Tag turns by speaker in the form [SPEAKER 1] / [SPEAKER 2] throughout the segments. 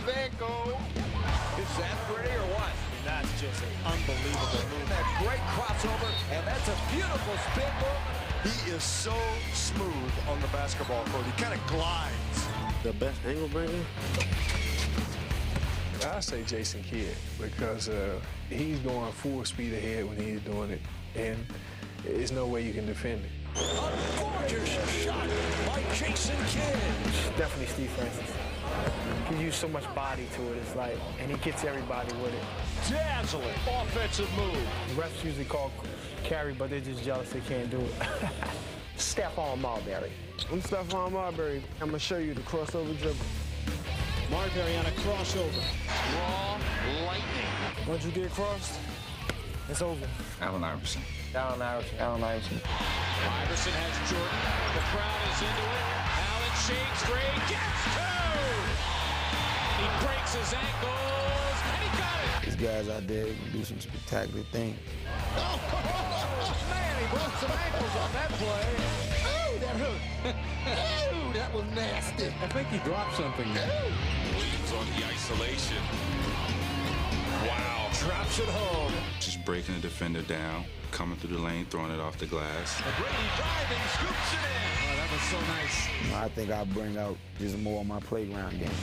[SPEAKER 1] ankle. Is that pretty or what?
[SPEAKER 2] That's just an unbelievable move.
[SPEAKER 1] That great crossover, and that's a beautiful spin move.
[SPEAKER 3] He is so smooth on the basketball court. He kind of glides.
[SPEAKER 4] The best angle bringer?
[SPEAKER 5] I say Jason Kidd because he's going full speed ahead when he's doing it, and there's no way you can defend it.
[SPEAKER 1] A gorgeous shot by Jason Kidd.
[SPEAKER 2] Definitely Steve Francis. He used so much body to it, it's like, and he gets everybody with it.
[SPEAKER 1] Dazzling offensive move.
[SPEAKER 2] Refs usually call carry, but they're just jealous they can't do it. Stephon Marbury.
[SPEAKER 6] I'm Stephon Marbury. I'm gonna show you the crossover dribble.
[SPEAKER 7] Marbury on a crossover.
[SPEAKER 1] Raw lightning.
[SPEAKER 6] Once you get crossed, it's over.
[SPEAKER 8] Allen Iverson.
[SPEAKER 2] Allen Iverson. Allen Iverson.
[SPEAKER 1] Iverson has Jordan. The crowd is into it. Allen shakes free. Gets two! He breaks his ankles, and he got it!
[SPEAKER 9] These guys out there can do some spectacular things.
[SPEAKER 1] Oh, man, he broke some ankles on that play. Ooh, that hurt. Ooh, that was nasty.
[SPEAKER 8] I think he dropped something there.
[SPEAKER 10] Williams on the isolation.
[SPEAKER 1] Wow, traps it home.
[SPEAKER 10] Just breaking the defender down, coming through the lane, throwing it off the glass.
[SPEAKER 1] Brady driving, scoops it in.
[SPEAKER 8] Oh, that was so nice.
[SPEAKER 9] I think I'll bring out just more of my playground game.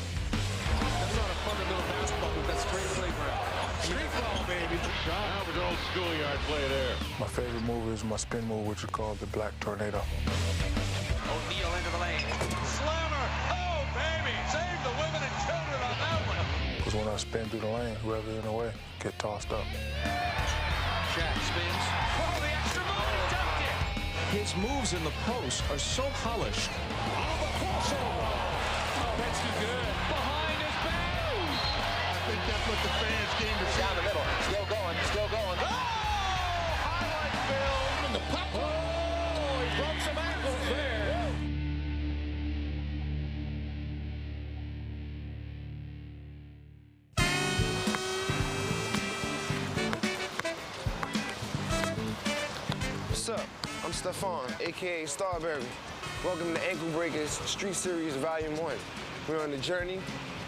[SPEAKER 1] That's not a fundamental basketball move, that's straight playground. Street ball, baby.
[SPEAKER 10] That was old schoolyard play there.
[SPEAKER 5] My favorite move is my spin move, which is called the Black Tornado.
[SPEAKER 1] O'Neal into the lane. Slammer. Oh, baby. Save the women and children on that one.
[SPEAKER 5] Because when I spin through the lane, whoever's in the way, get tossed up.
[SPEAKER 1] Shaq spins. Oh, the extra move. He dunked it.
[SPEAKER 11] His moves in the post are so polished.
[SPEAKER 1] On the crossover. Oh, that's too good. Behind his back.
[SPEAKER 3] I think that's what the fans came to see.
[SPEAKER 1] Down the middle. Still going. Still going. Oh! Highlight film. The pop. Oh, he broke some ankles there.
[SPEAKER 6] What's up? I'm Stephon, a.k.a. Starberry. Welcome to Ankle Breakers Street Series Volume 1. We're on the journey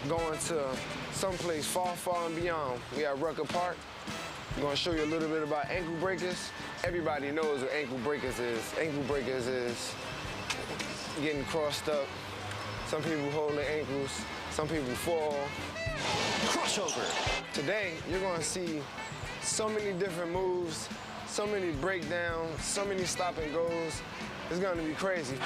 [SPEAKER 6] going to someplace far, far and beyond. We at Rucker Park. We're gonna show you a little bit about ankle breakers. Everybody knows what ankle breakers is. Ankle breakers is getting crossed up. Some people hold their ankles, some people fall.
[SPEAKER 1] Crossover.
[SPEAKER 6] Today, you're gonna see so many different moves, so many breakdowns, so many stop and goes. It's gonna be crazy.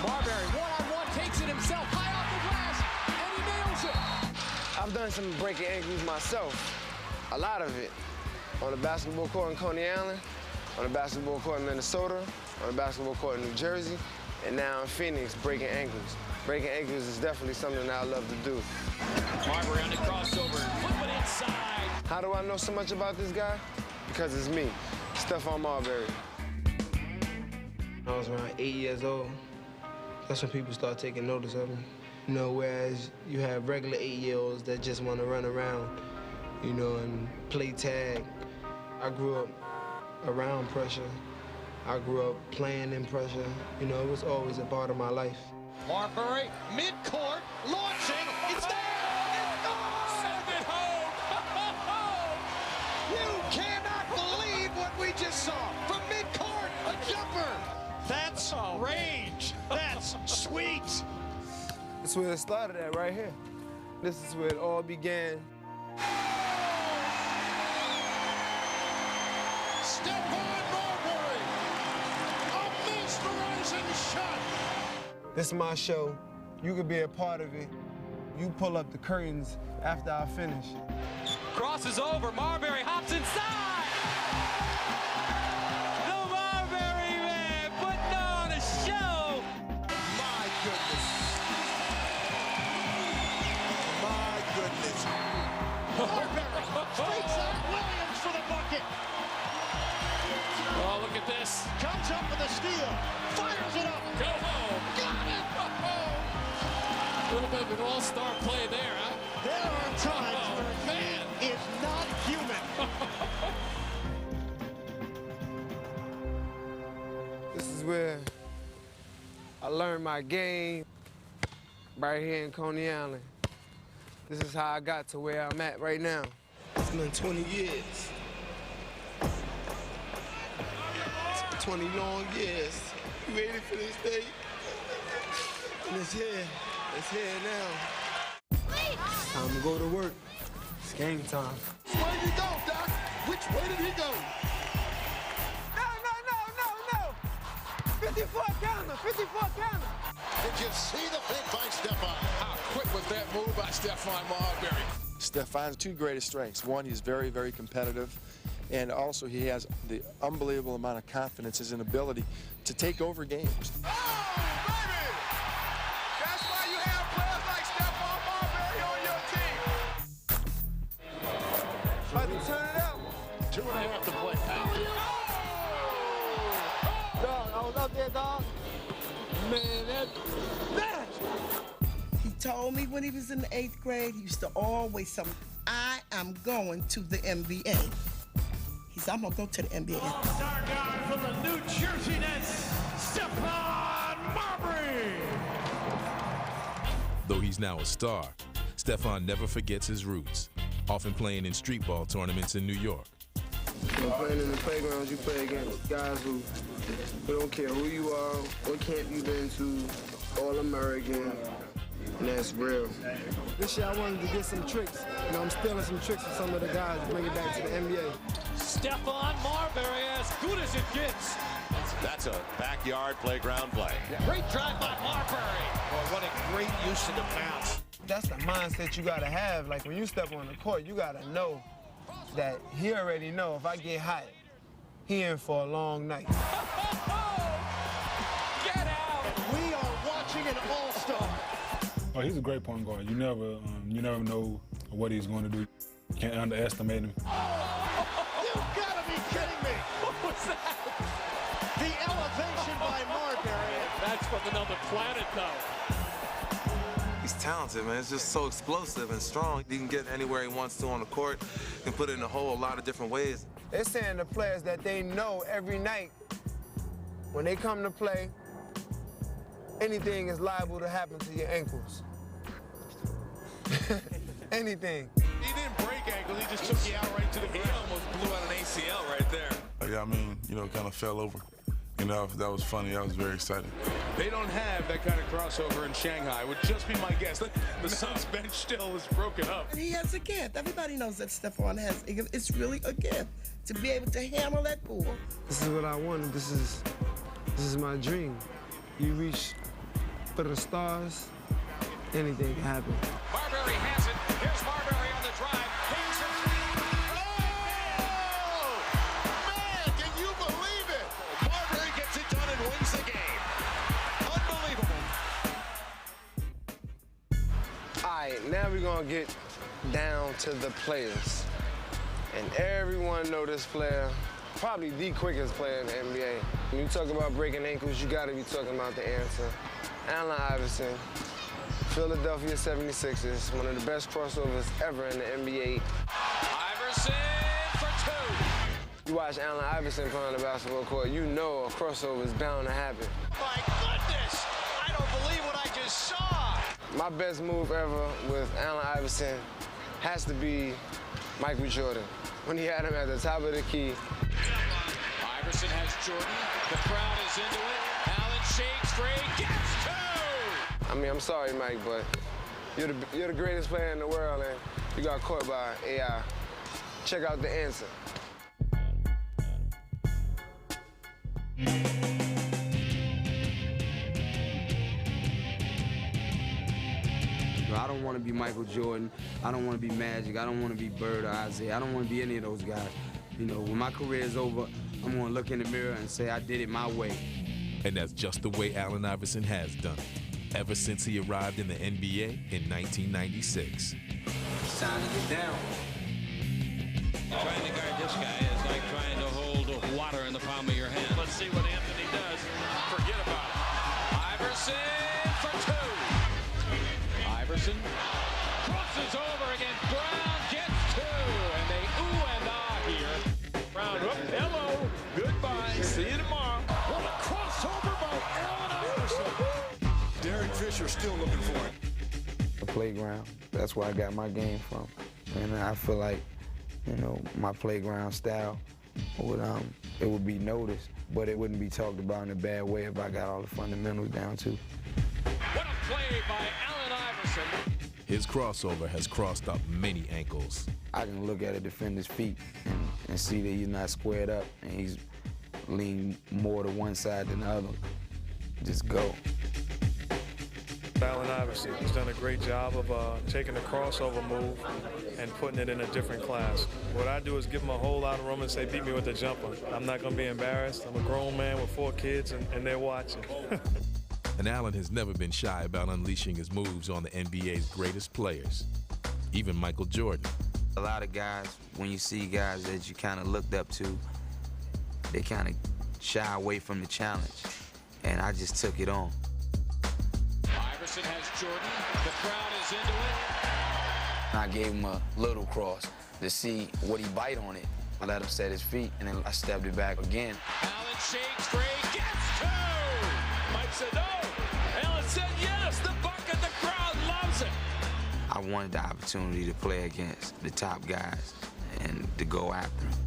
[SPEAKER 1] Marbury, one-on-one, takes it himself, high off the glass, and he nails it.
[SPEAKER 6] I've done some breaking ankles myself, a lot of it. On the basketball court in Coney Island, on the basketball court in Minnesota, on the basketball court in New Jersey, and now in Phoenix, breaking ankles. Breaking ankles is definitely something that I love to do.
[SPEAKER 1] Marbury on the crossover, flip it inside.
[SPEAKER 6] How do I know so much about this guy? Because it's me, Stephon Marbury. I was around 8 years old. That's when people start taking notice of me. You know, whereas you have regular 8-year-olds that just want to run around, you know, and play tag. I grew up around pressure. I grew up playing in pressure. You know, it was always a part of my life.
[SPEAKER 1] Marbury, mid-court, launching, it's there! It's gone! Send it home! You cannot believe what we just saw! From mid-court, a jumper!
[SPEAKER 7] That's range. That's sweet.
[SPEAKER 6] That's where it started at, right here. This is where it all began.
[SPEAKER 1] Stephon Marbury, a mesmerizing shot!
[SPEAKER 6] This is my show. You could be a part of it. You pull up the curtains after I finish.
[SPEAKER 1] Crosses over, Marbury hops inside! The Marbury man putting on a show!
[SPEAKER 3] My goodness. My goodness.
[SPEAKER 1] Marbury streaks out Williams for the bucket! Oh, look at this. Comes up with a steal, fires it up. Go home. Got it! A little bit of an all-star play there, huh? There are times where man is not human.
[SPEAKER 6] This is where I learned my game right here in Coney Island. This is how I got to where I'm at right now. It's been 20 years. 20 long years. You waited for this day. And it's here. It's here now. Time to go to work. It's game time.
[SPEAKER 3] Which way did he go, Doc? Which way did he go?
[SPEAKER 6] No. 54 counter, 54 counter.
[SPEAKER 3] Did you see the pick by Stephon?
[SPEAKER 11] How quick was that move by Stephon Marbury?
[SPEAKER 3] Stephon's two greatest strengths. One, he's very, very competitive. And also, he has the unbelievable amount of confidence, his ability to take over games.
[SPEAKER 11] Oh, baby! That's why you have players like Stephon Marbury on your team.
[SPEAKER 6] About to turn it up.
[SPEAKER 7] 2.5 to play.
[SPEAKER 6] Dog, I was up there, dog. Man, that.
[SPEAKER 4] He told me when he was in the 8th grade, he used to always tell me, I am going to the NBA. He said, I'm going to go to the NBA.
[SPEAKER 7] All-star guy from the New Jersey Nets, Stephon Marbury.
[SPEAKER 12] Though he's now a star, Stephon never forgets his roots, often playing in street ball tournaments in New York.
[SPEAKER 6] When playing in the playgrounds, you play against guys who don't care who you are, what camp you've been to, All-American, and that's real. This year I wanted to get some tricks. You know, I'm stealing some tricks from some of the guys to bring it back to the NBA.
[SPEAKER 7] Stephon Marbury, as good as it gets.
[SPEAKER 13] That's a backyard playground play.
[SPEAKER 7] Great drive by Marbury.
[SPEAKER 11] Well, what a great use of the bounce.
[SPEAKER 6] That's the mindset you gotta have. Like when you step on the court, you gotta know that he already know if I get hot, he in for a long night.
[SPEAKER 7] Get out! We are watching an all-star.
[SPEAKER 5] Oh, he's a great point guard. You never know what he's going to do. You can't underestimate him.
[SPEAKER 7] You gotta be kidding me! What was that? The elevation by Marbury. That's from another planet, though.
[SPEAKER 14] He's talented, man. It's just so explosive and strong. He can get anywhere he wants to on the court and put it in a whole lot of different ways.
[SPEAKER 6] They're saying to players that they know every night when they come to play, anything is liable to happen to your ankles. Anything.
[SPEAKER 11] He didn't break ankles, he just took you out right to the ground. He almost blew out an ACL right there.
[SPEAKER 15] Yeah, I mean, kind of fell over. That was funny. I was very excited.
[SPEAKER 11] They don't have that kind of crossover in Shanghai, would just be my guess. The Suns bench still is broken up.
[SPEAKER 4] And he has a gift. Everybody knows that Stephon has a gift. It's really a gift to be able to handle that ball.
[SPEAKER 6] This is what I wanted. This is my dream. You reach for the stars, anything can happen.
[SPEAKER 11] Marbury has it. Here's Marbury on the drive.
[SPEAKER 13] Wins the game. Unbelievable.
[SPEAKER 6] All right, now we're gonna get down to the players. And everyone know this player, probably the quickest player in the NBA. When you talk about breaking ankles, you gotta be talking about the answer. Allen Iverson, Philadelphia 76ers, one of the best crossovers ever in the NBA.
[SPEAKER 11] Iverson for two.
[SPEAKER 6] You watch Allen Iverson play on the basketball court, you know a crossover is bound to happen.
[SPEAKER 11] My goodness! I don't believe what I just saw!
[SPEAKER 6] My best move ever with Allen Iverson has to be Michael Jordan. When he had him at the top of the key.
[SPEAKER 11] Iverson has Jordan. The crowd is into it. Allen shakes free, gets two!
[SPEAKER 6] I mean, I'm sorry, Mike, but you're the greatest player in the world, and you got caught by AI. Check out the answer.
[SPEAKER 9] I don't want to be Michael Jordan. I don't want to be Magic. I don't want to be Bird or Isaiah. I don't want to be any of those guys. When my career is over, I'm going to look in the mirror and say I did it my way.
[SPEAKER 12] And that's just the way Allen Iverson has done it, ever since he arrived in the NBA in 1996.
[SPEAKER 9] It's time to get down.
[SPEAKER 16] Trying to guard this guy is like trying to hold water in the palm of your hand.
[SPEAKER 7] Let's see what Anthony does. Forget about it.
[SPEAKER 11] Iverson for two. Iverson crosses over against Brown, gets two, and they ooh and ah here.
[SPEAKER 7] Brown, hello, goodbye, see you tomorrow.
[SPEAKER 11] What a crossover by Allen Iverson.
[SPEAKER 13] you're still looking for it.
[SPEAKER 9] The playground, that's where I got my game from. And I feel like, you know, my playground style it would be noticed, but it wouldn't be talked about in a bad way if I got all the fundamentals down too.
[SPEAKER 11] What a play by Allen Iverson.
[SPEAKER 12] His crossover has crossed up many ankles.
[SPEAKER 9] I can look at a defender's feet and see that he's not squared up and he's leaning more to one side than the other. Just go.
[SPEAKER 5] Allen Iverson has done a great job of taking the crossover move and putting it in a different class. What I do is give him a whole lot of room and say, beat me with the jumper. I'm not going to be embarrassed. I'm a grown man with 4 kids, and they're watching.
[SPEAKER 12] And Allen has never been shy about unleashing his moves on the NBA's greatest players, even Michael Jordan.
[SPEAKER 9] A lot of guys, when you see guys that you kind of looked up to, they kind of shy away from the challenge, and I just took it on.
[SPEAKER 11] Iverson has Jordan. The crowd is into it.
[SPEAKER 9] I gave him a little cross to see would he bite on it. I let him set his feet, and then I stepped it back again.
[SPEAKER 11] Allen shakes free, gets 2. Mike said no. Allen said yes. The bucket, the crowd loves it.
[SPEAKER 9] I wanted the opportunity to play against the top guys and to go after them.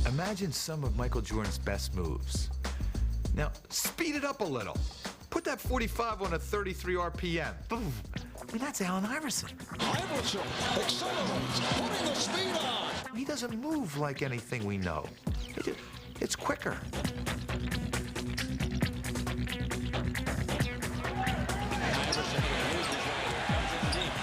[SPEAKER 17] Imagine some of Michael Jordan's best moves. Now, speed it up a little. Put that 45 on a 33 RPM. Boom. I mean, that's Allen Iverson.
[SPEAKER 13] Iverson accelerates, putting the speed on.
[SPEAKER 17] He doesn't move like anything we know. It's quicker.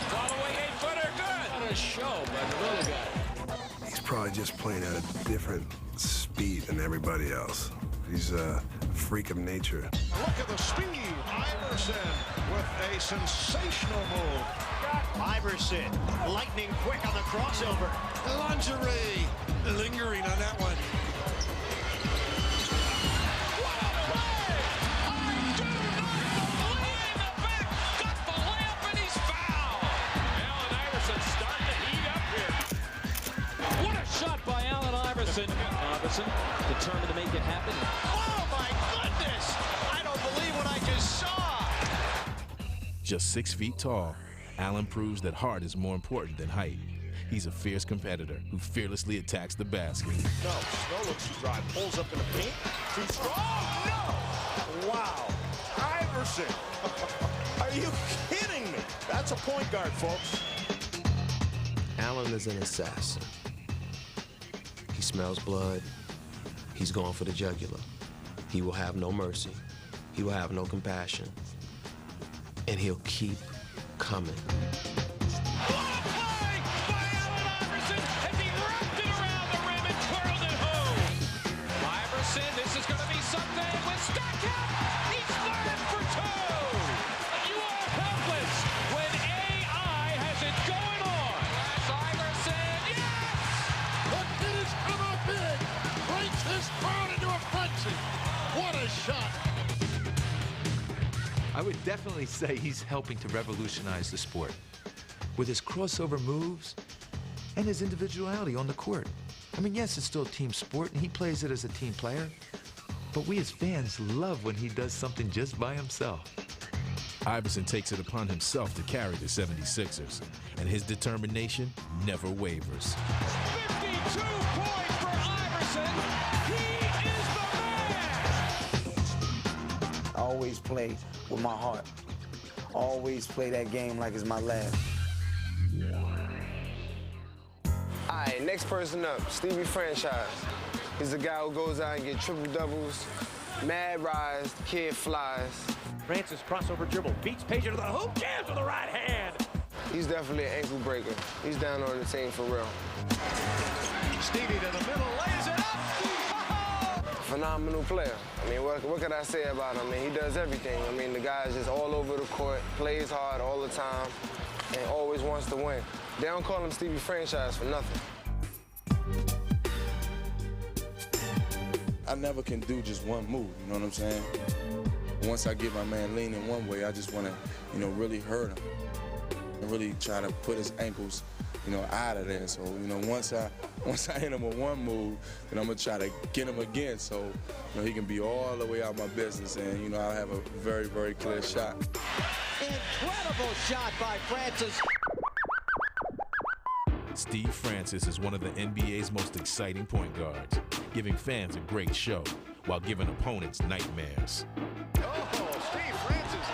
[SPEAKER 11] Following 8-footer, good. What a show by the little guy.
[SPEAKER 18] He's probably just playing at a different speed than everybody else. He's a freak of nature.
[SPEAKER 13] Look at the speed. Iverson with a sensational move.
[SPEAKER 7] Iverson, lightning quick on the crossover.
[SPEAKER 13] Lingerie lingering on that one.
[SPEAKER 11] What a play! I do not believe the back. Got the layup and he's fouled. Allen Iverson starting to heat up here. What a shot by Allen Iverson. Iverson determined to make it happen.
[SPEAKER 7] Oh my goodness! I don't believe what I just saw.
[SPEAKER 12] Just 6 feet tall, Allen proves that heart is more important than height. He's a fierce competitor who fearlessly attacks the basket.
[SPEAKER 7] No, Snow looks to drive, pulls up in the paint. Too strong. Oh, no! Wow. Iverson. Are you kidding me? That's a point guard, folks.
[SPEAKER 19] Allen is an assassin. He smells blood. He's going for the jugular. He will have no mercy. He will have no compassion. And he'll keep coming.
[SPEAKER 11] This is going to be something with Starkett. He's fired for 2. You are helpless when AI has it going on. Iverson, yes!
[SPEAKER 7] The kid has come up big. Breaks this crowd into a frenzy. What a shot.
[SPEAKER 17] I would definitely say he's helping to revolutionize the sport with his crossover moves and his individuality on the court. I mean, yes, it's still a team sport, and he plays it as a team player, but we as fans love when he does something just by himself.
[SPEAKER 12] Iverson takes it upon himself to carry the 76ers, and his determination never wavers.
[SPEAKER 11] 52 points for Iverson. He is the man.
[SPEAKER 9] I always play with my heart. Always play that game like it's my last.
[SPEAKER 6] All right, next person up, Stevie Franchise. He's the guy who goes out and gets triple doubles, mad rise, the kid flies.
[SPEAKER 7] Francis crossover dribble, beats Page into the hoop, jams with the right hand.
[SPEAKER 6] He's definitely an ankle breaker. He's down on the team for real.
[SPEAKER 7] Stevie to the middle, lays it up.
[SPEAKER 6] Phenomenal player. I mean, what could I say about him? I mean, he does everything. I mean, the guy's just all over the court, plays hard all the time, and always wants to win. They don't call him Stevie Franchise for nothing.
[SPEAKER 3] I never can do just one move, you know what I'm saying? Once I get my man leaning one way, I just want to, really hurt him and really try to put his ankles
[SPEAKER 15] out of there. So, once I hit him with one move, then I'm gonna try to get him again, so he can be all the way out my business, and I'll have a very, very clear shot.
[SPEAKER 1] Incredible shot by Francis.
[SPEAKER 12] Steve Francis is one of the NBA's most exciting point guards, giving fans a great show while giving opponents nightmares.
[SPEAKER 11] Oh, Steve Francis.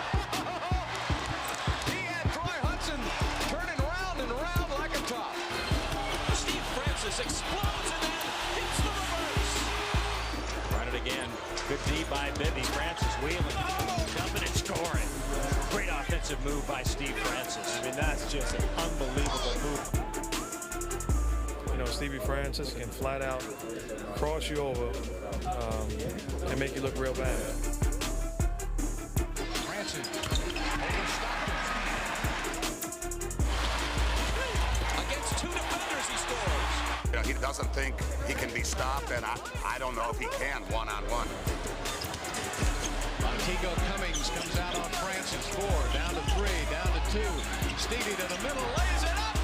[SPEAKER 11] He had Troy Hudson turning round and round like a top. Steve Francis explodes and then hits the reverse. Run it again. Good D by Bibby. Francis wheeling, jumping and scoring. Great offensive move by Steve Francis. I mean, that's just an unbelievable move.
[SPEAKER 5] Stevie Francis can flat out cross you over and make you look real bad.
[SPEAKER 11] Francis against two defenders, he scores.
[SPEAKER 20] He doesn't think he can be stopped, and I don't know if he can one-on-one.
[SPEAKER 11] Montego Cummings comes out on Francis. 4, down to 3, down to 2. Stevie to the middle, lays it up.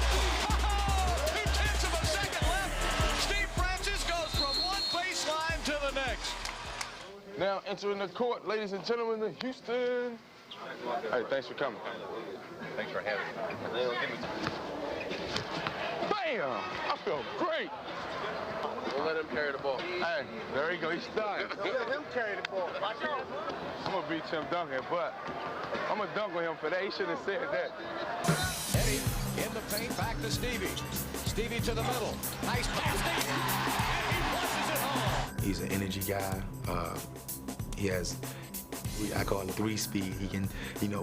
[SPEAKER 6] Now entering the court, ladies and gentlemen, the Houston. Hey, thanks for coming.
[SPEAKER 20] Thanks for having me.
[SPEAKER 6] Bam! I feel great.
[SPEAKER 20] We'll let him carry the ball.
[SPEAKER 6] Hey, there he goes. He's done.
[SPEAKER 20] Let him carry the ball.
[SPEAKER 6] I'm going to beat Tim Duncan, but I'm going to dunk on him for that. He should have said that.
[SPEAKER 11] Eddie in the paint, back to Stevie. Stevie to the middle. Nice pass, Stevie. And he flushes it home.
[SPEAKER 21] He's an energy guy. He has, I call it 3-speed. He can,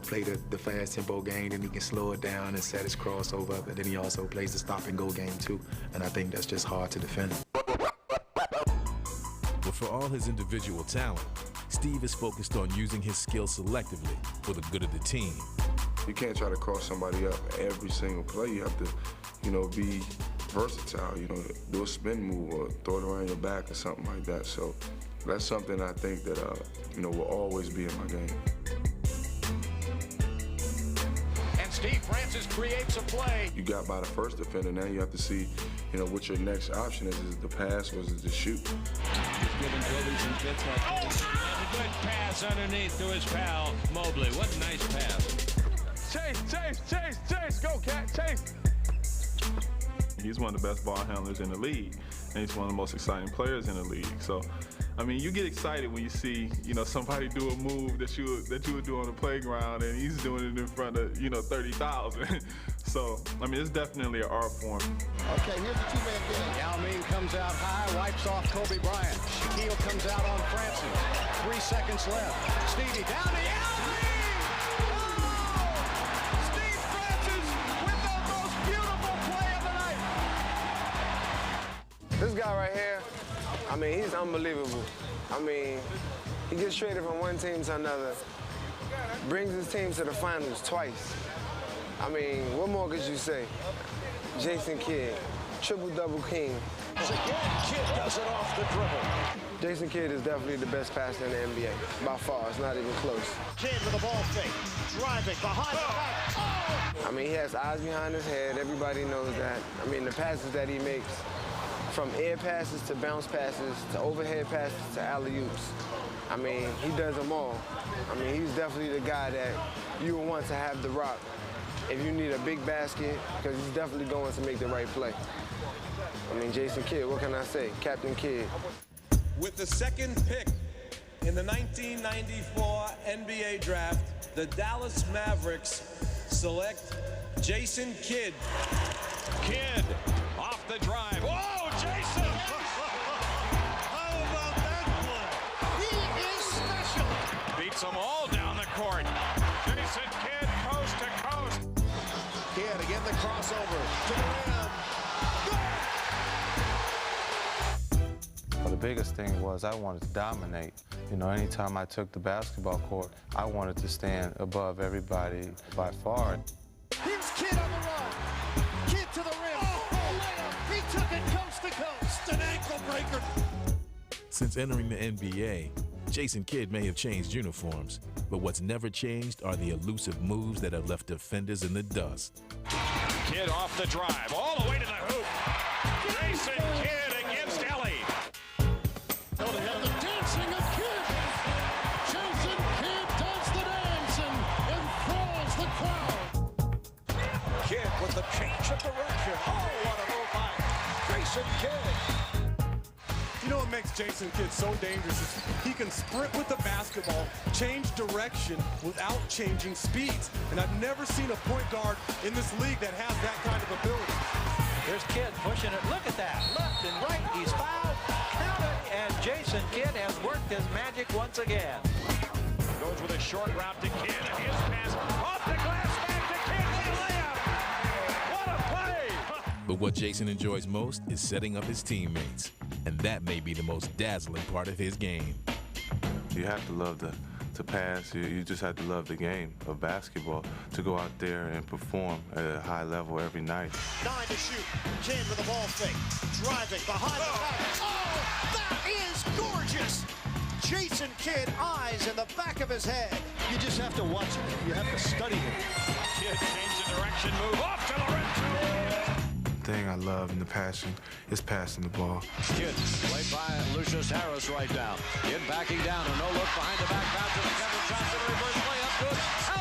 [SPEAKER 21] play the fast tempo game, and he can slow it down and set his crossover up, and then he also plays the stop and go game too. And I think that's just hard to defend.
[SPEAKER 12] But for all his individual talent, Steve is focused on using his skills selectively for the good of the team.
[SPEAKER 15] You can't try to cross somebody up every single play. You have to, be versatile, do a spin move or throw it around your back or something like that. So that's something I think that, will always be in my game.
[SPEAKER 11] And Steve Francis creates a play.
[SPEAKER 15] You got by the first defender, now you have to see, what your next option is. Is it the pass or is it the shoot?
[SPEAKER 16] He's giving Kobe some fits up. And a good pass underneath to his pal, Mobley. What a nice pass.
[SPEAKER 6] Chase, go, Cat, chase.
[SPEAKER 5] He's one of the best ball handlers in the league, and he's one of the most exciting players in the league. So, you get excited when you see, somebody do a move that you would do on the playground, and he's doing it in front of, 30,000. So, it's definitely an art form.
[SPEAKER 11] Okay, here's the two-man game. Yao Ming comes out high, wipes off Kobe Bryant. Shaquille comes out on Francis. 3 seconds left. Stevie down to Yao Ming!
[SPEAKER 6] This guy right here, he's unbelievable. He gets traded from one team to another, brings his team to the finals twice. What more could you say? Jason Kidd, triple-double king.
[SPEAKER 11] Again, Kidd does it off the dribble.
[SPEAKER 6] Jason Kidd is definitely the best passer in the NBA. By far, it's not even close.
[SPEAKER 1] Kidd with the ball fake, driving behind the back. Oh!
[SPEAKER 6] He has eyes behind his head. Everybody knows that. The passes that he makes, from air passes to bounce passes to overhead passes to alley-oops. He does them all. He's definitely the guy that you will want to have the rock if you need a big basket, because he's definitely going to make the right play. Jason Kidd, what can I say? Captain Kidd.
[SPEAKER 22] With the second pick in the 1994 NBA draft, the Dallas Mavericks select Jason Kidd.
[SPEAKER 11] Kidd off the drive. Whoa, Jason!
[SPEAKER 1] How about that play? He is special.
[SPEAKER 11] Beats them all down the court. Jason Kidd, coast to coast.
[SPEAKER 1] Kidd again, the crossover to the rim.
[SPEAKER 23] Well, the biggest thing was I wanted to dominate. Anytime I took the basketball court, I wanted to stand above everybody by far.
[SPEAKER 1] Here's Kidd on the run. Kidd to the rim. Layup. He took it coast to coast. An ankle breaker.
[SPEAKER 12] Since entering the NBA, Jason Kidd may have changed uniforms, but what's never changed are the elusive moves that have left defenders in the dust.
[SPEAKER 11] Kidd off the drive, all the way to the hoop. Jason Kidd against Ellie.
[SPEAKER 1] Oh, they have the dancing of Kidd. Jason Kidd does the dance and enthralls the crowd.
[SPEAKER 7] Kidd with the change of direction. Oh, what a move by Jason Kidd.
[SPEAKER 2] You know what makes Jason Kidd so dangerous is he can sprint with the basketball, change direction without changing speeds. And I've never seen a point guard in this league that has that kind of ability.
[SPEAKER 8] There's Kidd pushing it. Look at that. Left and right. He's fouled. Count it. And Jason Kidd has worked his magic once again.
[SPEAKER 11] Goes with a short route to Kidd. And his pass off the glass back to Kidd for the layup. What a play.
[SPEAKER 12] But what Jason enjoys most is setting up his teammates. And that may be the most dazzling part of his game.
[SPEAKER 23] You have to love to pass. You just have to love the game of basketball to go out there and perform at a high level every night.
[SPEAKER 7] 9 to shoot. Kidd with the ball fake. Driving behind the back. Oh, that is gorgeous. Jason Kidd, eyes in the back of his head. You just have to watch him. You have to study him.
[SPEAKER 11] Kidd change the direction, move off to Lorenzo.
[SPEAKER 23] The thing I love in the passion is passing the ball.
[SPEAKER 7] Kidd played by Lucius Harris right now. Kidd backing down. A no-look behind the back bounce to Kevin Johnson. Reverse play up good.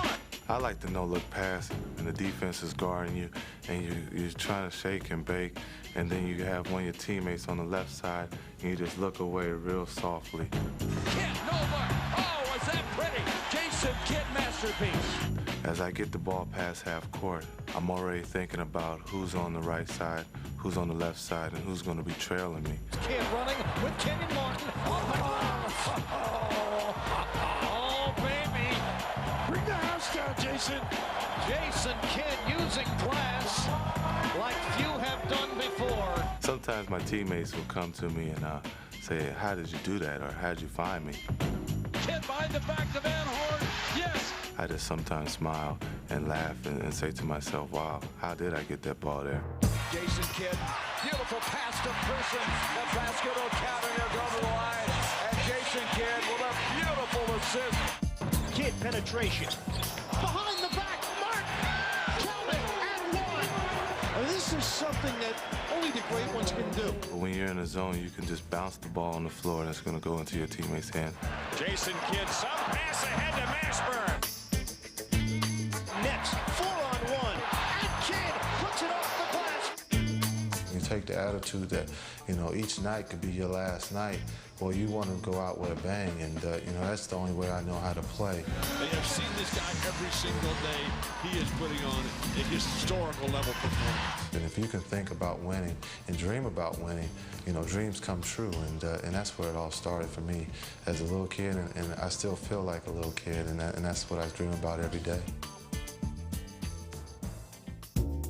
[SPEAKER 7] Allen.
[SPEAKER 23] I like the no-look pass, and the defense is guarding you, and you're trying to shake and bake, and then you have one of your teammates on the left side, and you just look away real softly.
[SPEAKER 11] Kidd, no mark. Oh, was that pretty? Jason Kidd masterpiece.
[SPEAKER 23] As I get the ball past half court, I'm already thinking about who's on the right side, who's on the left side, and who's going to be trailing me.
[SPEAKER 7] Kidd running with Kenyon Martin.
[SPEAKER 11] Oh, baby.
[SPEAKER 7] Bring the house down, Jason. Jason Kidd using class like few have done before.
[SPEAKER 23] Sometimes my teammates will come to me and say, how did you do that, or how did you find me?
[SPEAKER 7] Kidd behind the back to Van Horn. Yes.
[SPEAKER 23] I just sometimes smile and laugh and say to myself, wow, how did I get that ball there?
[SPEAKER 7] Jason Kidd, beautiful pass to Person. The basket will count and he'll go to the line. And Jason Kidd with a beautiful assist. Kidd penetration. Behind the back, Martin. Count it and one. And this is something that only the great ones can do.
[SPEAKER 23] When you're in a zone, you can just bounce the ball on the floor and it's going to go into your teammate's hand.
[SPEAKER 11] Jason Kidd, some pass ahead to Mashburn.
[SPEAKER 7] Nets, 4-on-1, and Kidd puts it off the glass.
[SPEAKER 23] You take the attitude that, each night could be your last night. Well, you want to go out with a bang, and, that's the only way I know how to play.
[SPEAKER 10] They have seen this guy every single day. He is putting on a historical level performance.
[SPEAKER 23] And if you can think about winning and dream about winning, dreams come true, and that's where it all started for me as a little kid, and I still feel like a little kid, and that's what I dream about every day.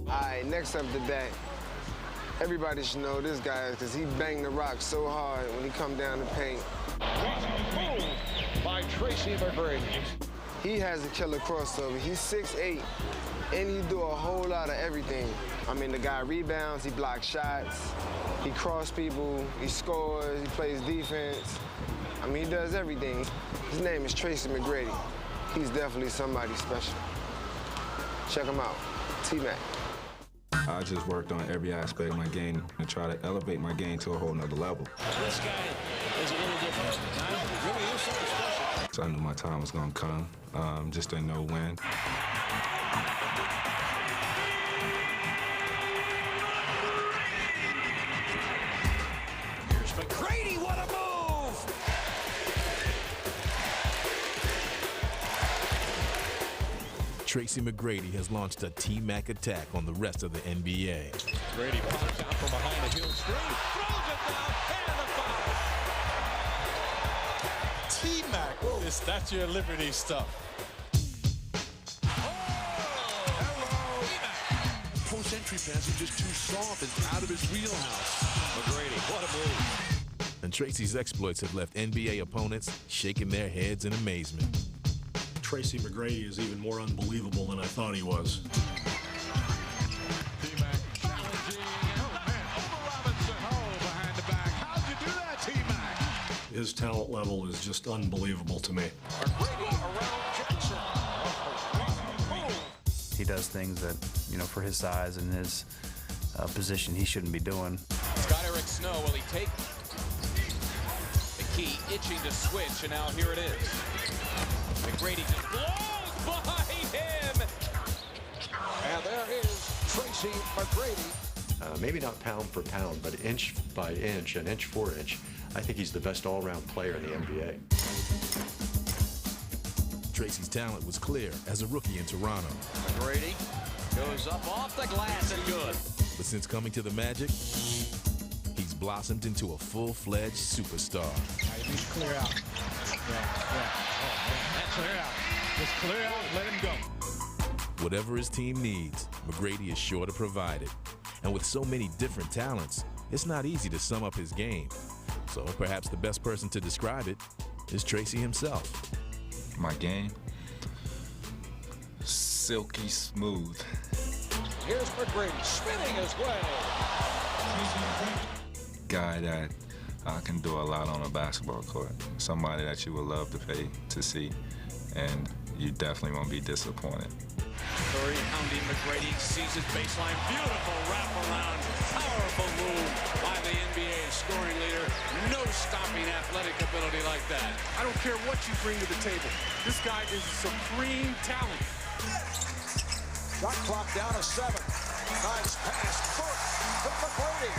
[SPEAKER 6] All right, next up today, everybody should know this guy because he banged the rock so hard when he come down the paint.
[SPEAKER 7] By Tracy McGrady.
[SPEAKER 6] He has a killer crossover. He's 6'8", and he do a whole lot of everything. I mean, the guy rebounds, he blocks shots, he cross people, he scores, he plays defense. I mean, he does everything. His name is Tracy McGrady. He's definitely somebody special. Check him out, T-Mac.
[SPEAKER 24] I just worked on every aspect of my game and try to elevate my game to a whole nother level.
[SPEAKER 11] This guy is a little different. Really is something special.
[SPEAKER 24] So I knew my time was going to come, just didn't know when.
[SPEAKER 11] Here's McGrady, what a move!
[SPEAKER 12] Tracy McGrady has launched a T-Mac attack on the rest of the NBA.
[SPEAKER 11] Grady pops out from behind the heel screen, throws it down, and the foul.
[SPEAKER 2] T-Mac, this Statue of Liberty stuff.
[SPEAKER 10] Post-entry pass is just too soft. It's out of his wheelhouse.
[SPEAKER 11] McGrady, what a move.
[SPEAKER 12] And Tracy's exploits have left NBA opponents shaking their heads in amazement.
[SPEAKER 10] Tracy McGrady is even more unbelievable than I thought he was.
[SPEAKER 13] T-Mac challenging. Oh, man, over Robinson. Oh, behind the back. How'd you do that, T-Mac?
[SPEAKER 10] His talent level is just unbelievable to me.
[SPEAKER 11] McGrady around Jackson.
[SPEAKER 25] He does things that
[SPEAKER 4] you know, for his size and his position, he shouldn't be doing.
[SPEAKER 11] Scott Eric Snow, will he take the key, itching to switch, and now here it is. McGrady just blows by him.
[SPEAKER 7] And there is Tracy McGrady.
[SPEAKER 14] Maybe not pound for pound, but inch by inch and inch for inch, I think he's the best all-around player in the NBA.
[SPEAKER 12] Tracy's talent was clear as a rookie in Toronto.
[SPEAKER 8] McGrady goes up off the glass and good.
[SPEAKER 12] But since coming to the Magic, he's blossomed into a full-fledged superstar.
[SPEAKER 16] He needs to clear out. That's clear out. Just clear out and let him go.
[SPEAKER 12] Whatever his team needs, McGrady is sure to provide it. And with so many different talents, it's not easy to sum up his game. So perhaps the best person to describe it is Tracy himself.
[SPEAKER 24] My game, silky smooth.
[SPEAKER 7] Here's McGrady spinning his way.
[SPEAKER 24] Guy that can do a lot on a basketball court. Somebody that you would love to pay to see, and you definitely won't be disappointed.
[SPEAKER 11] Curry hounding McGrady, sees his baseline. Beautiful wraparound, powerful move by the NBA's scoring leader. No stopping athletic ability like that.
[SPEAKER 2] I don't care what you bring to the table. This guy is a supreme talent.
[SPEAKER 7] Shot clock down to 7. Nice pass. To McGrady.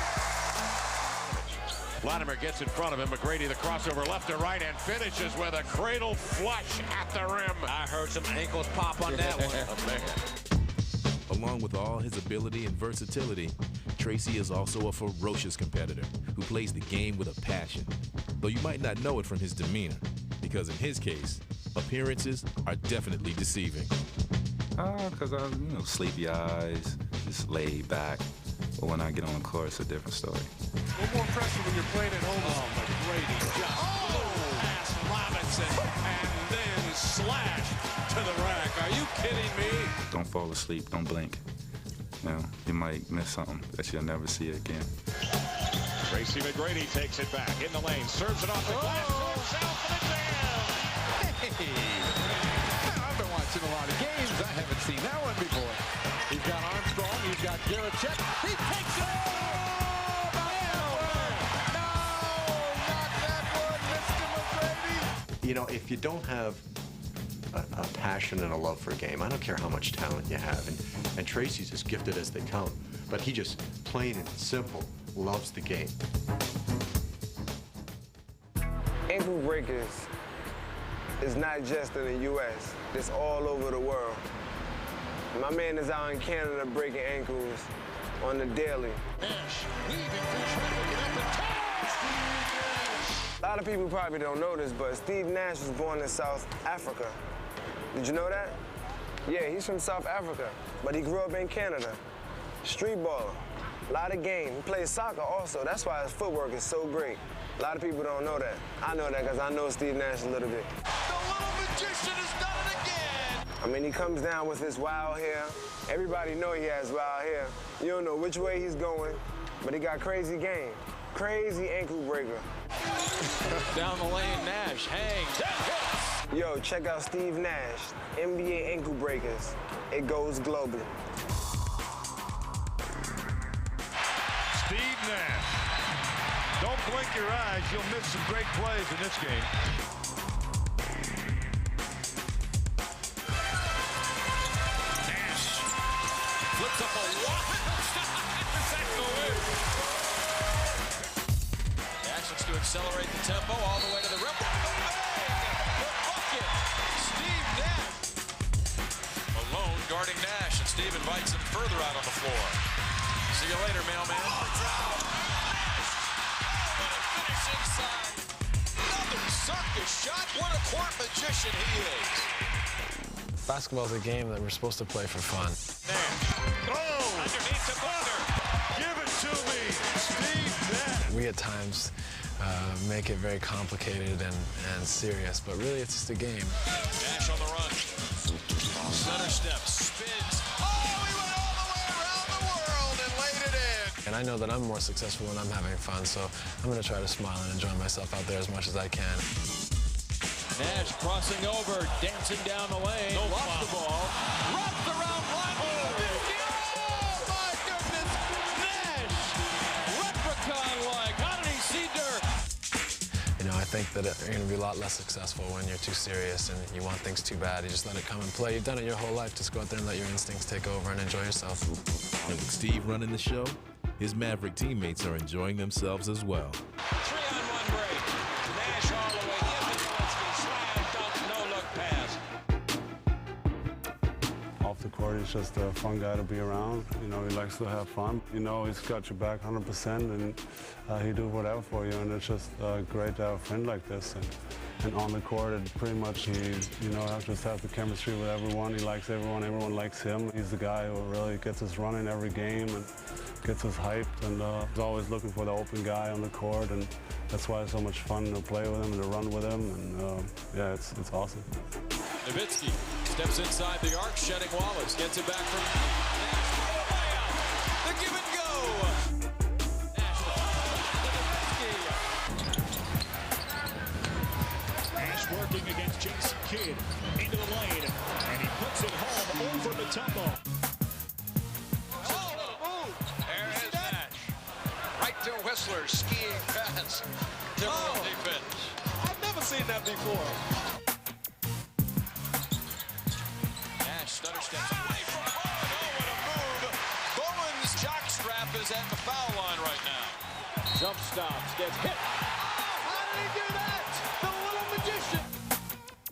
[SPEAKER 1] Vladimir gets in front of him. McGrady, the crossover left to right, and finishes with a cradle flush at the rim.
[SPEAKER 8] I heard some ankles pop on that one.
[SPEAKER 12] Along with all his ability and versatility, Tracy is also a ferocious competitor who plays the game with a passion. Though you might not know it from his demeanor, because in his case, appearances are definitely deceiving.
[SPEAKER 24] Because I, sleepy eyes, just laid back. But when I get on the court, it's a different story.
[SPEAKER 2] A little more pressure when you're playing at home.
[SPEAKER 11] Oh, McGrady just past Robinson and then slashed to the rack. Are you kidding me?
[SPEAKER 24] Don't fall asleep. Don't blink. You might miss something that you'll never see again.
[SPEAKER 1] Tracy McGrady takes it back in the lane, serves it off the glass to himself for the jam.
[SPEAKER 7] Hey. I've been watching a lot of games. I haven't seen that one before. He's got Armstrong. He's got Garrett Chet. He takes it.
[SPEAKER 14] You know, if you don't have a passion and a love for a game, I don't care how much talent you have, and Tracy's as gifted as they come, but he just, plain and simple, loves the game.
[SPEAKER 6] Ankle breakers is not just in the U.S., it's all over the world. My man is out in Canada breaking ankles on the daily.
[SPEAKER 7] Nash weaving through traffic and up and touch.
[SPEAKER 6] A lot of people probably don't know this, but Steve Nash was born in South Africa. Did you know that? Yeah, he's from South Africa, but he grew up in Canada. Street baller, a lot of game. He plays soccer also. That's why his footwork is so great. A lot of people don't know that. I know that because I know Steve Nash a little bit.
[SPEAKER 7] The little magician has done it again.
[SPEAKER 6] I mean, he comes down with his wild hair. Everybody know he has wild hair. You don't know which way he's going, but he got crazy game. Crazy ankle breaker.
[SPEAKER 8] Down the lane, Nash hangs.
[SPEAKER 6] Yo, check out Steve Nash, NBA ankle breakers. It goes global.
[SPEAKER 13] Steve Nash. Don't blink your eyes. You'll miss some great plays in this game.
[SPEAKER 11] Nash flips up a wild shot. Does that go in? Nash looks to accelerate the tempo all the way to the rim. The bucket. Steve Nash. Alone guarding Nash, and Steve invites him further out on the floor. See you later, mailman. Inside. Another circus shot. What a court magician he is.
[SPEAKER 18] Basketball is a game that we're supposed to play for fun.
[SPEAKER 13] Throw.
[SPEAKER 11] Underneath the butter.
[SPEAKER 13] Give it to me, Steve Nash.
[SPEAKER 18] We at times make it very complicated and serious, but really it's just a game.
[SPEAKER 11] Nash on the run. Center step. Spins. Oh, he went all the way around the world and laid it in.
[SPEAKER 18] And I know that I'm more successful when I'm having fun, so I'm going to try to smile and enjoy myself out there as much as I can.
[SPEAKER 8] Nash crossing over, dancing down the lane.
[SPEAKER 11] No
[SPEAKER 8] lost the ball. Wrapped around line.
[SPEAKER 18] You know, I think that you're going to be a lot less successful when you're too serious and you want things too bad. You just let it come and play. You've done it your whole life. Just go out there and let your instincts take over and enjoy yourself.
[SPEAKER 12] And with Steve running the show, his Maverick teammates are enjoying themselves as well.
[SPEAKER 16] 3-on-1 break. Nash all the way. Give it to Nowitzki. Slam dunk, no-look pass.
[SPEAKER 3] Off the court, he's just a fun guy to be around. You know, he likes to have fun. You know, he's got your back 100%, and he do whatever for you. And it's just great to have a friend like this. And on the court, it pretty much he, you know, just has the chemistry with everyone. He likes everyone. Everyone likes him. He's the guy who really gets us running every game and gets us hyped. And he's always looking for the open guy on the court. And that's why it's so much fun to play with him and to run with him. And yeah, it's awesome.
[SPEAKER 1] Nowitzki steps inside the arc, shedding Wallace, gets it back from Nash for the layup. The give and go. Nash to Nowitzki.
[SPEAKER 7] Nash working against Jason Kidd into the lane, and he puts it home over the Tumbo.
[SPEAKER 1] There is Nash. Right to Whistler, skiing pass. Typical defense. I've never seen that before. Stutter steps away from Bowen. Oh, what a move. Bowen's jockstrap is at the foul line right now.
[SPEAKER 7] Jump stops, gets hit.
[SPEAKER 1] How did he do that? The little magician.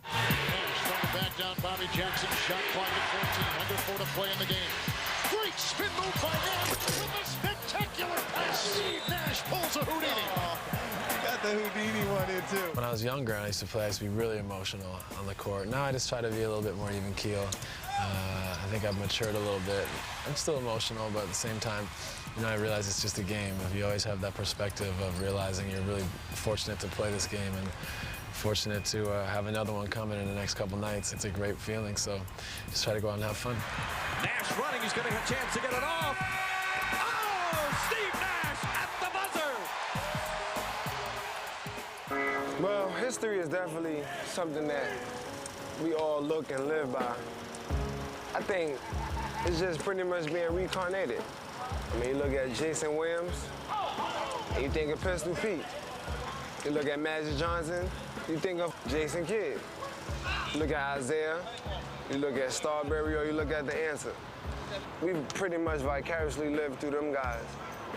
[SPEAKER 7] Nash trying to back down Bobby Jackson. Shot clock at 14. Under 4 to play in the game. Great spin move by Nash with a spectacular pass. Steve Nash pulls a Houdini.
[SPEAKER 3] Got the Houdini one in too.
[SPEAKER 18] When I was younger and I used to play, I used to be really emotional on the court. Now I just try to be a little bit more even keel. I think I've matured a little bit. I'm still emotional, but at the same time, you know, I realize it's just a game. If you always have that perspective of realizing you're really fortunate to play this game and fortunate to have another one coming in the next couple nights, it's a great feeling. So just try to go out and have fun.
[SPEAKER 7] Nash running, he's getting a chance to get it off. Oh, Steve Nash at the buzzer.
[SPEAKER 6] Well, history is definitely something that we all look and live by. I think it's just pretty much being reincarnated. I mean, you look at Jason Williams, and you think of Pistol Pete. You look at Magic Johnson, you think of Jason Kidd. You look at Isaiah, you look at Starberry, or you look at The Answer. We've pretty much vicariously lived through them guys.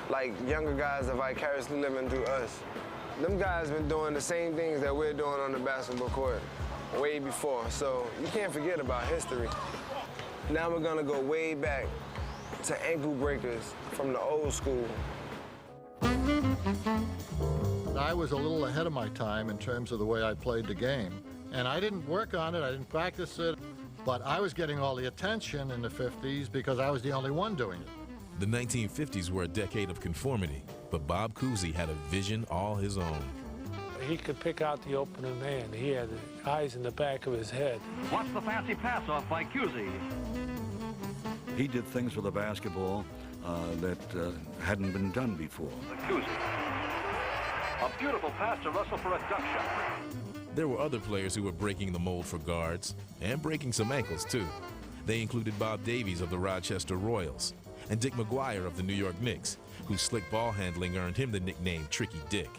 [SPEAKER 6] Like younger guys are vicariously living through us. Them guys been doing the same things that we're doing on the basketball court way before, so you can't forget about history. Now we're gonna go way back to ankle breakers from the old school.
[SPEAKER 9] I was a little ahead of my time in terms of the way I played the game. And I didn't work on it, I didn't practice it, but I was getting all the attention in the 50s because I was the only one doing it.
[SPEAKER 12] The 1950s were a decade of conformity, but Bob Cousy had a vision all his own.
[SPEAKER 17] He could pick out the opening man. He had the eyes in the back of his head.
[SPEAKER 19] Watch the fancy pass-off by Cousy.
[SPEAKER 25] He did things with the basketball that hadn't been done before.
[SPEAKER 19] Cousy. A beautiful pass to Russell for a duck shot.
[SPEAKER 12] There were other players who were breaking the mold for guards, and breaking some ankles too. They included Bob Davies of the Rochester Royals, and Dick McGuire of the New York Knicks, whose slick ball handling earned him the nickname Tricky Dick.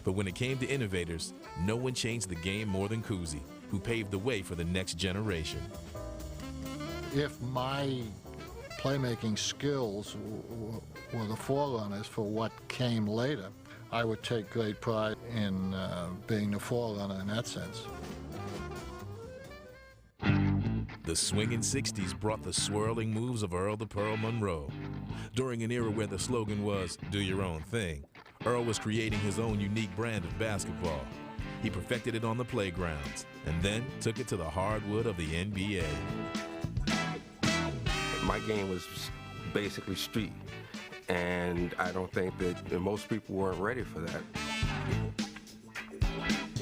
[SPEAKER 12] But when it came to innovators, no one changed the game more than Cousy, who paved the way for the next generation.
[SPEAKER 9] If my playmaking skills were the forerunners for what came later, I would take great pride in being the forerunner in that sense.
[SPEAKER 12] The swinging 60s brought the swirling moves of Earl the Pearl Monroe. During an era where the slogan was, do your own thing, Earl was creating his own unique brand of basketball. He perfected it on the playgrounds, and then took it to the hardwood of the NBA.
[SPEAKER 26] My game was basically street, and I don't think that most people weren't ready for that.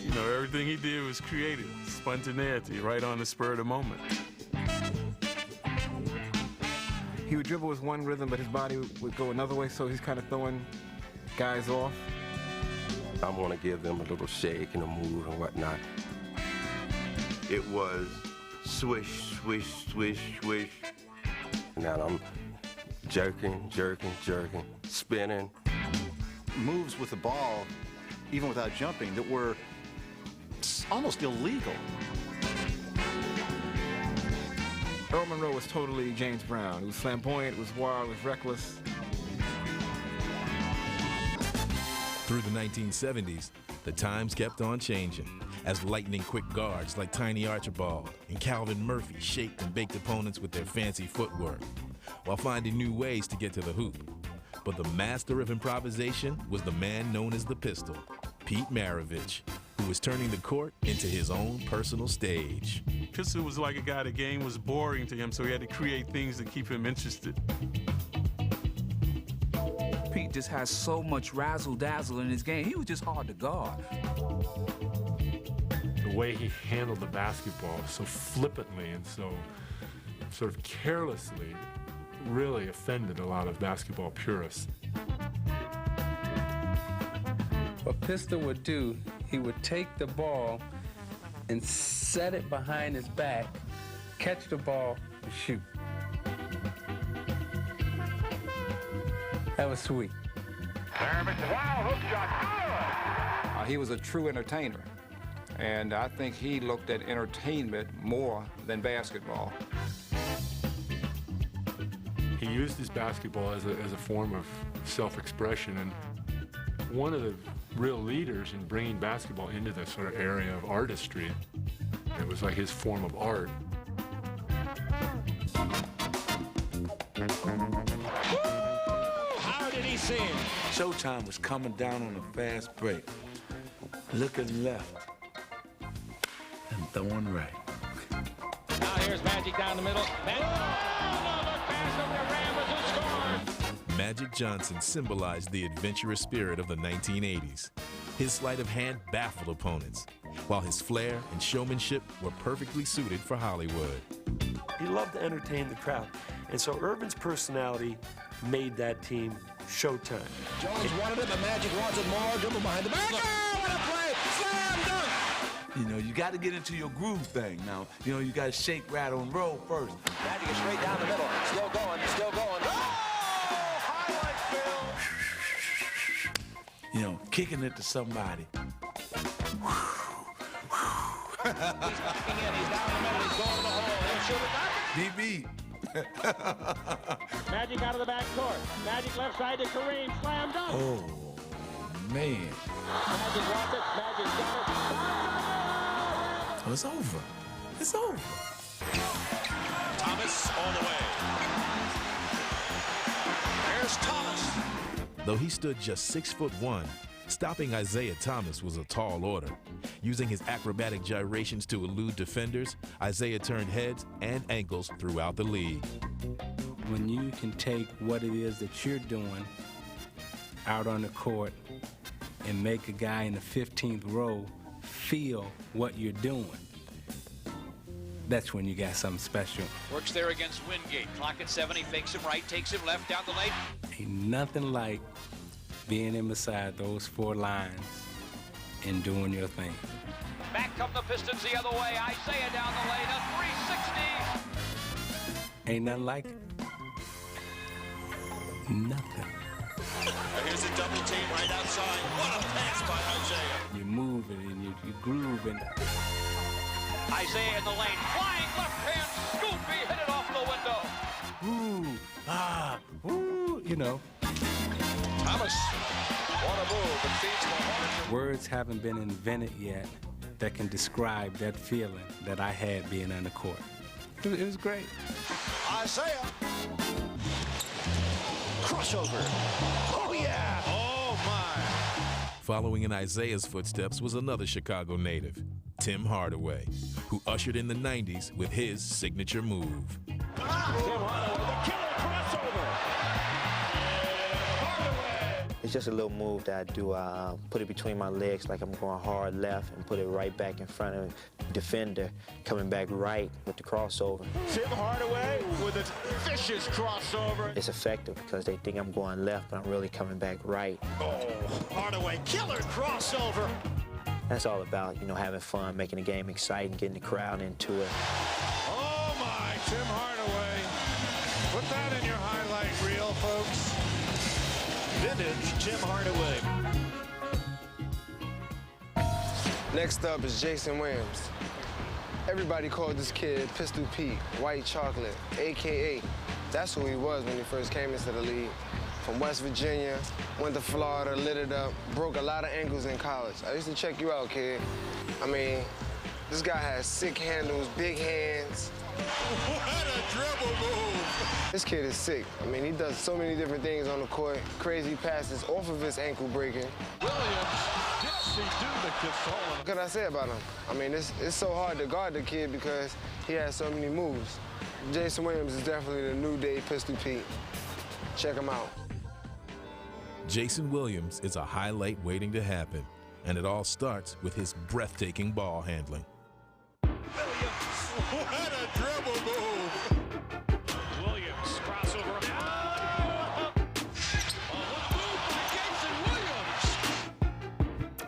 [SPEAKER 27] You know, everything he did was creative, spontaneity, right on the spur of the moment.
[SPEAKER 28] He would dribble with one rhythm, but his body would go another way, so he's kind of throwing guys off.
[SPEAKER 26] I want to give them a little shake and a move and whatnot. It was swish, swish, swish, swish. Now I'm jerking, jerking, jerking, spinning.
[SPEAKER 14] Moves with the ball,
[SPEAKER 4] even without jumping, that were almost illegal.
[SPEAKER 28] Earl Monroe was totally James Brown. He was flamboyant, it was wild, it was reckless.
[SPEAKER 12] Through the 1970s, the times kept on changing as lightning-quick guards like Tiny Archibald and Calvin Murphy shaped and baked opponents with their fancy footwork, while finding new ways to get to the hoop. But the master of improvisation was the man known as the Pistol, Pete Maravich, who was turning the court into his own personal stage.
[SPEAKER 27] Pistol was like a guy, the game was boring to him, so he had to create things to keep him interested.
[SPEAKER 5] Pete just has so much razzle-dazzle in his game. He was just hard to guard.
[SPEAKER 17] The way he handled the basketball so flippantly and so sort of carelessly really offended a lot of basketball purists.
[SPEAKER 10] What Pistol would do, he would take the ball and set it behind his back, catch the ball, and shoot. That was sweet.
[SPEAKER 19] Wow, hook shot.
[SPEAKER 15] He was a true entertainer, and I think he looked at entertainment more than basketball.
[SPEAKER 17] He used his basketball as a form of self-expression, and one of the real leaders in bringing basketball into this sort of area of artistry. It was like his form of art.
[SPEAKER 7] How did he see it?
[SPEAKER 20] Showtime was coming down on a fast break. Looking left and throwing right.
[SPEAKER 7] Now here's Magic down the middle. Magic. Oh, no, look past him. The Rams who scored.
[SPEAKER 12] Magic Johnson symbolized the adventurous spirit of the 1980s. His sleight of hand baffled opponents, while his flair and showmanship were perfectly suited for Hollywood.
[SPEAKER 21] He loved to entertain the crowd, and so Urban's personality made that team Showtime.
[SPEAKER 7] Jones wanted it, but Magic wants it more. Dribble behind the back. Oh, what a play! Slam dunk!
[SPEAKER 20] You know, you got to get into your groove thing now. You know, you got to shake, rattle, and roll first.
[SPEAKER 7] Magic is straight down the middle. Still going, still going. Oh! Highlight film!
[SPEAKER 20] You know, kicking it to somebody.
[SPEAKER 7] He's backing in. He's down the middle. He's going to the hole. He'll shoot it.
[SPEAKER 20] DB.
[SPEAKER 7] Magic out of the back court. Magic left side to Kareem. Slam dunk.
[SPEAKER 20] Oh, man.
[SPEAKER 7] Magic wants it. Magic got it.
[SPEAKER 20] Oh, it's over. It's over.
[SPEAKER 7] Thomas all the way. Here's Thomas.
[SPEAKER 12] Though he stood just 6'1", stopping Isaiah Thomas was a tall order. Using his acrobatic gyrations to elude defenders, Isaiah turned heads and ankles throughout the league.
[SPEAKER 10] When you can take what it is that you're doing out on the court and make a guy in the 15th row feel what you're doing, that's when you got something special.
[SPEAKER 22] Works there against Wingate. Clock at 7, he fakes him right, takes him left down the lane.
[SPEAKER 10] Ain't nothing like being in beside those four lines and doing your thing.
[SPEAKER 22] Back come the Pistons the other way. Isaiah down the lane, a 360.
[SPEAKER 10] Ain't nothing like it. Nothing.
[SPEAKER 7] Here's a double team right outside. What a pass by Isaiah.
[SPEAKER 10] You move it and you groove and
[SPEAKER 22] Isaiah in the lane, flying left hand scoop. He hit it off the window.
[SPEAKER 10] ooh, ah, ooh, you know.
[SPEAKER 7] Thomas, what a move. It feeds the horse.
[SPEAKER 10] Words haven't been invented yet that can describe that feeling that I had being on the court. It was great.
[SPEAKER 7] Isaiah. Crossover. Oh, yeah. Oh, my.
[SPEAKER 12] Following in Isaiah's footsteps was another Chicago native, Tim Hardaway, who ushered in the 90s with his signature move.
[SPEAKER 7] Tim Hardaway, the killer crossover.
[SPEAKER 23] It's just a little move that I do. I put it between my legs like I'm going hard left and put it right back in front of the defender, coming back right with the crossover.
[SPEAKER 7] Tim Hardaway with a vicious crossover.
[SPEAKER 23] It's effective because they think I'm going left, but I'm really coming back right.
[SPEAKER 7] Oh, Hardaway, killer crossover.
[SPEAKER 23] That's all about, you know, having fun, making the game exciting, getting the crowd into it.
[SPEAKER 7] Oh, my, Tim Hardaway. Put that in your highlight reel, folks. Vintage Tim Hardaway.
[SPEAKER 6] Next up is Jason Williams. Everybody called this kid Pistol Pete, White Chocolate, AKA. That's who he was when he first came into the league. From West Virginia, went to Florida, lit it up, broke a lot of ankles in college. I used to check you out, kid. I mean, this guy has sick handles, big hands.
[SPEAKER 1] What a dribble move!
[SPEAKER 6] This kid is sick. I mean, he does so many different things on the court. Crazy passes off of his ankle breaking.
[SPEAKER 1] Williams, yes, he do the Casola.
[SPEAKER 6] What can I say about him? I mean, it's so hard to guard the kid because he has so many moves. Jason Williams is definitely the new day Pistol Pete. Check him out.
[SPEAKER 12] Jason Williams is a highlight waiting to happen, and it all starts with his breathtaking ball handling.
[SPEAKER 1] What a dribble move!
[SPEAKER 22] Williams, crossover.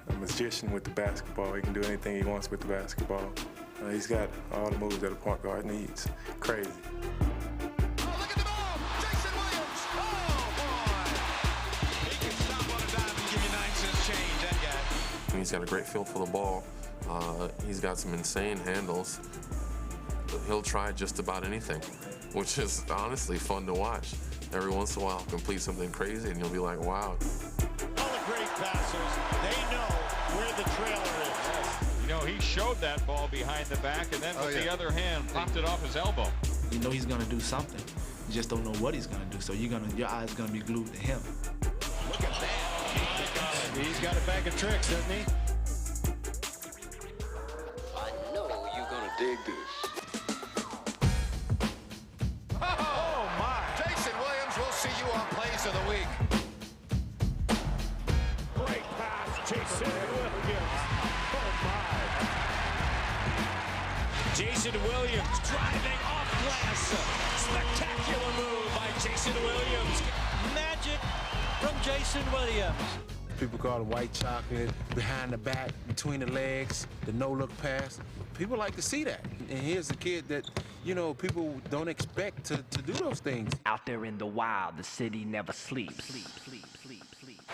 [SPEAKER 2] A magician with the basketball. He can do anything he wants with the basketball. He's got all the moves that a point guard needs. Crazy.
[SPEAKER 3] He's got a great feel for the ball. He's got some insane handles. He'll try just about anything, which is honestly fun to watch. Every once in a while, he'll complete something crazy, and you'll be like, wow.
[SPEAKER 7] All the great passers, they know where the trailer is.
[SPEAKER 22] You know, he showed that ball behind the back, and then with the other hand, popped it off his elbow.
[SPEAKER 5] You know he's gonna do something. You just don't know what he's gonna do, so your eyes gonna be glued to him.
[SPEAKER 7] Look at that. He's got a bag of tricks, doesn't he?
[SPEAKER 1] I know you're gonna dig this.
[SPEAKER 7] Oh, my.
[SPEAKER 1] Jason Williams, we'll see you on Plays of the Week.
[SPEAKER 7] Great pass, Jason Williams. Oh, my.
[SPEAKER 22] Jason Williams driving off glass. Spectacular move by Jason Williams.
[SPEAKER 7] Magic from Jason Williams.
[SPEAKER 8] People call it white chocolate, behind the back, between the legs, the no-look pass. People like to see that. And here's a kid that, you know, people don't expect to do those things.
[SPEAKER 11] Out there in the wild, the city never sleeps.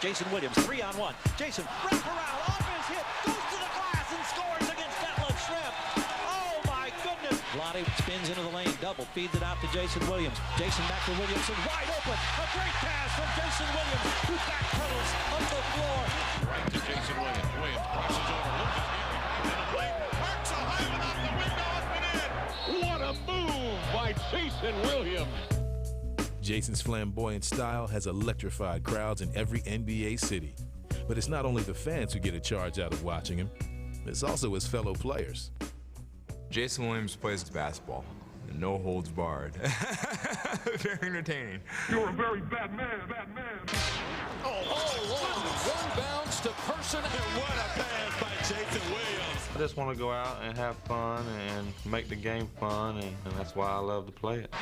[SPEAKER 7] Jason Williams, 3-on-1. Jason, wrap around, off his hip, goes to the glass and scores against Detlef Schrempf. Oh, my goodness. Lottie spins into the lane, double, feeds it out to Jason Williams. Jason back to Williamson, wide open. A great pass from Jason Williams, who backpedals up the floor.
[SPEAKER 22] Right to Jason Williams. Williams crosses over, looks in the lane, parks a high one off the window, up and in.
[SPEAKER 1] What a move by Jason Williams.
[SPEAKER 12] Jason's flamboyant style has electrified crowds in every NBA city. But it's not only the fans who get a charge out of watching him, it's also his fellow players.
[SPEAKER 13] Jason Williams plays basketball. No holds barred. Very entertaining.
[SPEAKER 1] You're a very bad man, One bounce to person, and what a pass by Jason Williams.
[SPEAKER 16] I just want to go out and have fun and make the game fun, and that's why I love to play it.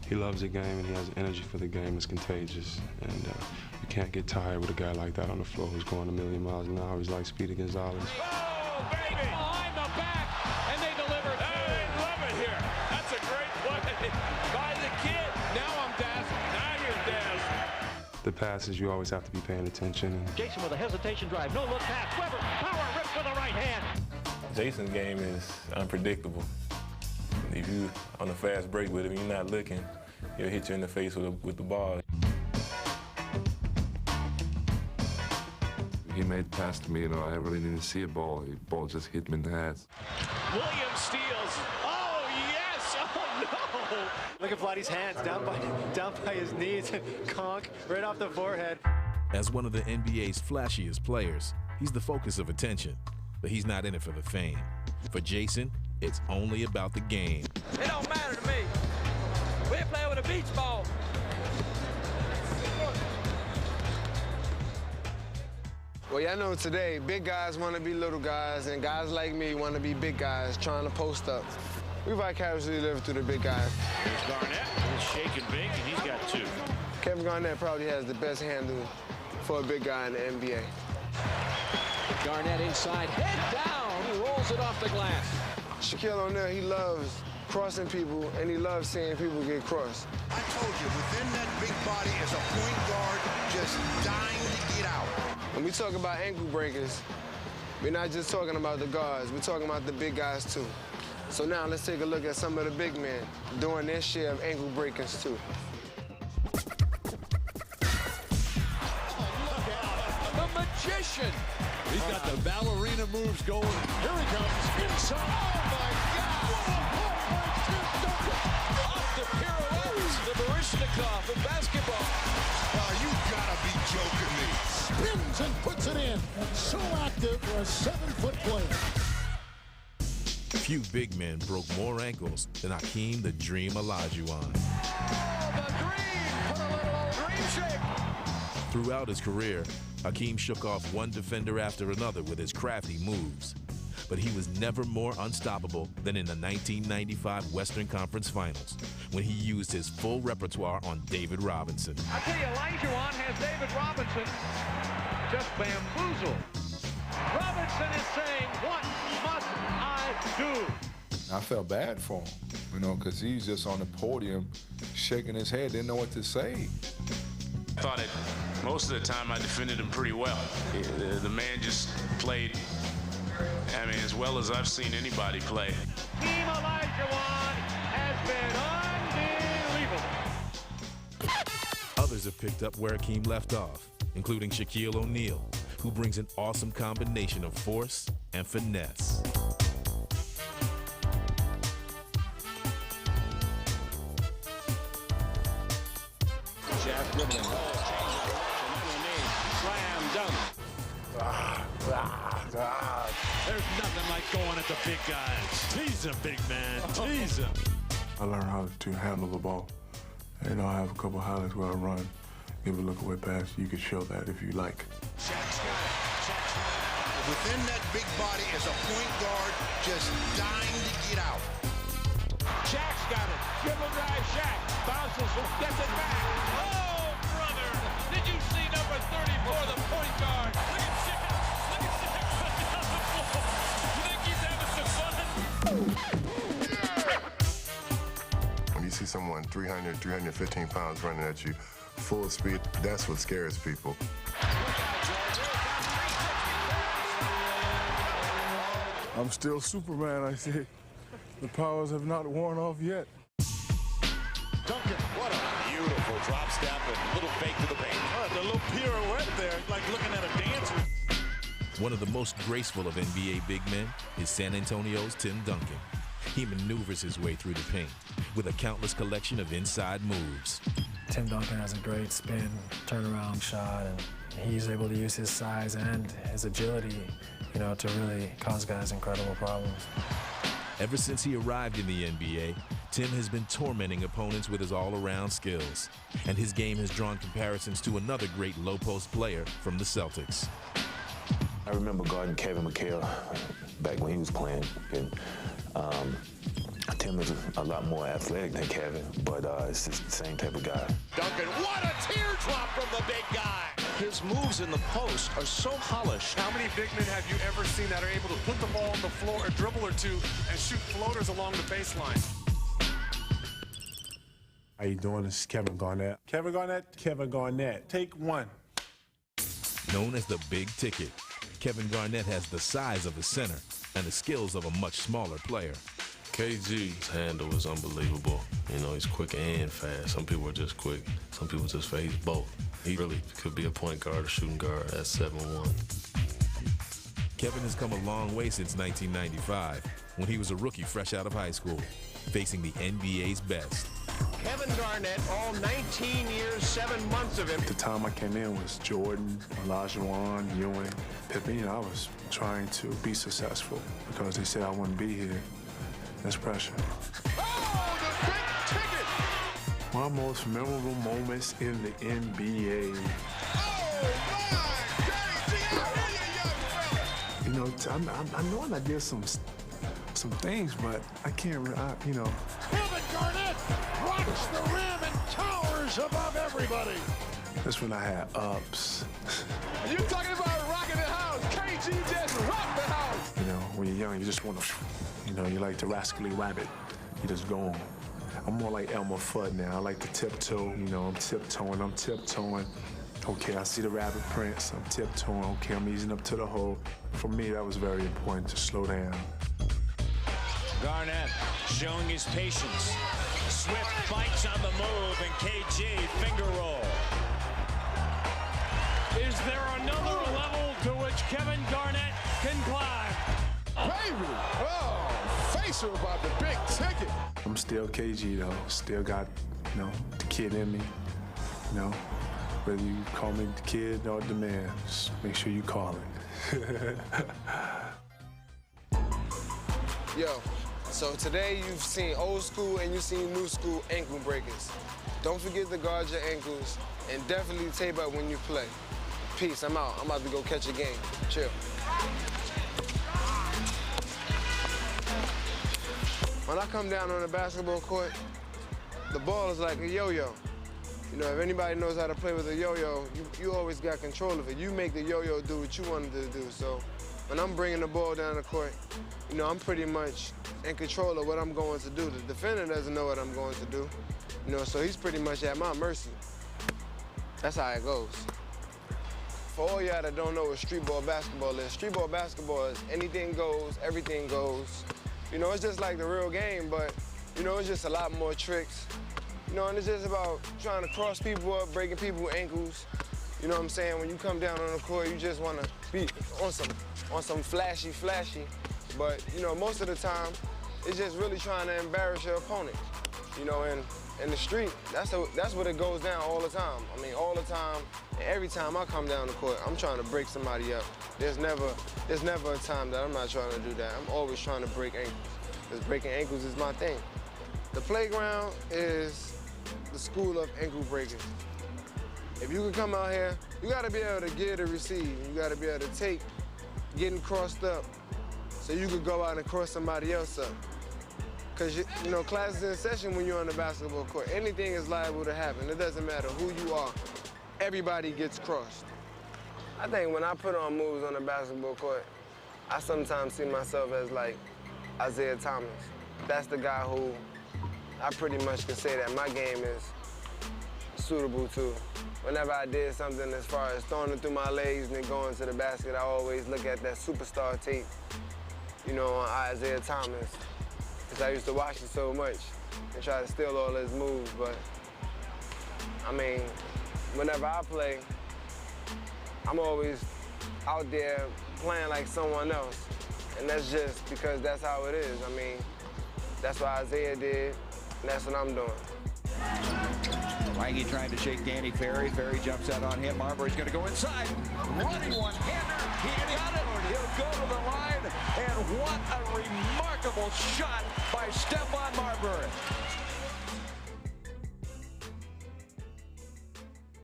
[SPEAKER 24] He loves the game and he has energy for the game. It's contagious, and you can't get tired with a guy like that on the floor who's going a million miles an hour. He's like Speedy Gonzalez.
[SPEAKER 22] Oh, baby! Behind the back, and they delivered. Hey, love it here. That's a great play by the kid. Now I'm dazzled. Now you're dazzled.
[SPEAKER 24] The passes, you always have to be paying attention.
[SPEAKER 7] Jason with a hesitation drive, no look pass. Weber, power rip with the right hand.
[SPEAKER 2] Jason's game is unpredictable. If you on a fast break with him, you're not looking, he'll hit you in the face with the ball.
[SPEAKER 29] He made a pass to me, I really didn't see a ball. The ball just hit me in the head.
[SPEAKER 7] Williams steals. Oh, yes! Oh, no! Look at Vladdy's hands down by his knees and conk right off the forehead.
[SPEAKER 12] As one of the NBA's flashiest players, he's the focus of attention, but he's not in it for the fame. For Jason, it's only about the game.
[SPEAKER 22] It don't matter to me. We're playing with a beach ball.
[SPEAKER 6] Well, y'all know today, big guys want to be little guys, and guys like me want to be big guys trying to post up. We vicariously live through the big guys.
[SPEAKER 22] There's Garnett, shake and bake, and he's got two.
[SPEAKER 6] Kevin Garnett probably has the best handle for a big guy in the NBA.
[SPEAKER 7] Garnett inside, head down, rolls it off the glass.
[SPEAKER 6] Shaquille O'Neal, he loves crossing people, and he loves seeing people get crossed.
[SPEAKER 1] I told you, within that big body is a point guard just dying to get out.
[SPEAKER 6] When When we talk about ankle breakers, we're not just talking about the guards, we're talking about the big guys too. So now let's take a look at some of the big men doing their share of ankle breakers too.
[SPEAKER 1] The magician. He's got the ballerina moves going. Here he comes inside. Oh my God! Off the pirouettes, the Baryshnikov in basketball.
[SPEAKER 4] Oh, you gotta be joking me.
[SPEAKER 9] Spins and puts it in. So active for a 7-foot player.
[SPEAKER 12] Few big men broke more ankles than Hakeem the Dream Olajuwon.
[SPEAKER 1] Oh, the dream! Put a little dream shake.
[SPEAKER 12] Throughout his career, Hakeem shook off one defender after another with his crafty moves. But he was never more unstoppable than in the 1995 Western Conference Finals, when he used his full repertoire on David Robinson.
[SPEAKER 7] I tell you, Olajuwon has David Robinson just bamboozled. Robinson is saying, what must I do?
[SPEAKER 14] I felt bad for him, you know, because he's just on the podium shaking his head, didn't know what to say.
[SPEAKER 18] I thought that most of the time I defended him pretty well. The man just played, I mean, as well as I've seen anybody play.
[SPEAKER 7] Team Olajuwon has been unbelievable.
[SPEAKER 12] Others have picked up where Hakeem left off, including Shaquille O'Neal, who brings an awesome combination of force and finesse.
[SPEAKER 22] Jack with him. Slam dunk.
[SPEAKER 1] There's nothing like going at the big guys. Tease him, big man. Tease him.
[SPEAKER 2] I learned how to handle the ball. And I have a couple highlights where I run, give a look away pass. You can show that if you like.
[SPEAKER 4] Within that big body is a point guard just dying to get out.
[SPEAKER 22] Shaq's got it. Dribble drive, Shaq. Bounces, gets it back. Oh, brother. Did you see number 34, the point guard? Look at Shaq. Look at Shaq running down the floor. You think he's having some fun?
[SPEAKER 19] When you see someone 300, 315 pounds running at you full speed, that's what scares people.
[SPEAKER 2] I'm still Superman, I say. The powers have not worn off yet.
[SPEAKER 22] Duncan, what a beautiful drop step and little fake to the paint. The little pirouette there, like looking at a dancer.
[SPEAKER 12] One of the most graceful of NBA big men is San Antonio's Tim Duncan. He maneuvers his way through the paint with a countless collection of inside moves.
[SPEAKER 25] Tim Duncan has a great spin, turnaround shot, and he's able to use his size and his agility, you know, to really cause guys incredible problems.
[SPEAKER 12] Ever since he arrived in the NBA, Tim has been tormenting opponents with his all-around skills, and his game has drawn comparisons to another great low-post player from the Celtics.
[SPEAKER 26] I remember guarding Kevin McHale back when he was playing, and Tim is a lot more athletic than Kevin, but it's just the same type of guy.
[SPEAKER 22] Duncan, what a teardrop from the big guy. His moves in the post are so polished.
[SPEAKER 27] How many big men have you ever seen that are able to put the ball on the floor, a dribble or two, and shoot floaters along the baseline?
[SPEAKER 8] How you doing? This is Kevin Garnett. Kevin Garnett. Take one.
[SPEAKER 12] Known as the big ticket, Kevin Garnett has the size of a center and the skills of a much smaller player.
[SPEAKER 3] KG's handle is unbelievable. You know, he's quick and fast. Some people are just quick. Some people just face both. He really could be a point guard or shooting guard at 7'1".
[SPEAKER 12] Kevin has come a long way since 1995, when he was a rookie fresh out of high school, facing the NBA's best.
[SPEAKER 22] Kevin Garnett, all 19 years, 7 months of him.
[SPEAKER 2] At the time I came in was Jordan, Olajuwon, Ewing, Pippen. You know, I was trying to be successful because they said I wouldn't be here. That's pressure.
[SPEAKER 22] Oh, the big ticket!
[SPEAKER 2] My most memorable moments in the NBA. You know, I know I did some things, but I can't, you know.
[SPEAKER 9] Kevin Garnett rocks the rim and towers above everybody.
[SPEAKER 2] That's when I had ups.
[SPEAKER 22] You talking about rocking the house? KG just rocked the house.
[SPEAKER 2] You know, when you're young, you just want to, you know, you like the rascally rabbit. You just go on. I'm more like Elmer Fudd now. I like to tiptoe. You know, I'm tiptoeing. Okay, I see the rabbit prints, I'm tiptoeing, okay, I'm easing up to the hole. For me, that was very important to slow down.
[SPEAKER 22] Garnett showing his patience. Swift bites on the move, and KG finger roll.
[SPEAKER 9] Is there another level to which Kevin Garnett can climb?
[SPEAKER 5] Baby! Oh, facial about the big ticket.
[SPEAKER 2] I'm still KG though, still got, the kid in me, Whether you call me the kid or the man, just make sure you call it.
[SPEAKER 6] Yo, so today you've seen old school and you've seen new school ankle breakers. Don't forget to guard your ankles and definitely tape up when you play. Peace, I'm out. I'm about to go catch a game. Chill. When I come down on the basketball court, the ball is like a yo-yo. If anybody knows how to play with a yo-yo, you always got control of it. You make the yo-yo do what you want it to do. So when I'm bringing the ball down the court, I'm pretty much in control of what I'm going to do. The defender doesn't know what I'm going to do, so he's pretty much at my mercy. That's how it goes. For all y'all that don't know what street ball basketball is anything goes, everything goes. It's just like the real game, but, it's just a lot more tricks. And it's just about trying to cross people up, breaking people's ankles. You know what I'm saying? When you come down on the court, you just want to be on some flashy. But, most of the time, it's just really trying to embarrass your opponent. And in the street, that's what it goes down all the time. I mean, all the time, and every time I come down the court, I'm trying to break somebody up. There's never a time that I'm not trying to do that. I'm always trying to break ankles, because breaking ankles is my thing. The playground is the school of ankle breaking. If you can come out here, you gotta be able to give and receive. You gotta be able to take getting crossed up so you could go out and cross somebody else up. Because, class is in session when you're on the basketball court. Anything is liable to happen. It doesn't matter who you are. Everybody gets crossed. I think when I put on moves on the basketball court, I sometimes see myself as like Isaiah Thomas. That's the guy who I pretty much can say that my game is suitable to. Whenever I did something as far as throwing it through my legs and then going to the basket, I always look at that superstar tape, on Isaiah Thomas. Because I used to watch it so much and try to steal all his moves. But, I mean, whenever I play, I'm always out there playing like someone else. And that's just because that's how it is. I mean, that's what Isaiah did, and that's what I'm doing.
[SPEAKER 7] Lange trying to shake Danny Ferry. Ferry jumps out on him. Marbury's going to go inside. Running one-hander. He got it. He'll go to the line. And what a remarkable shot by Stephon Marbury.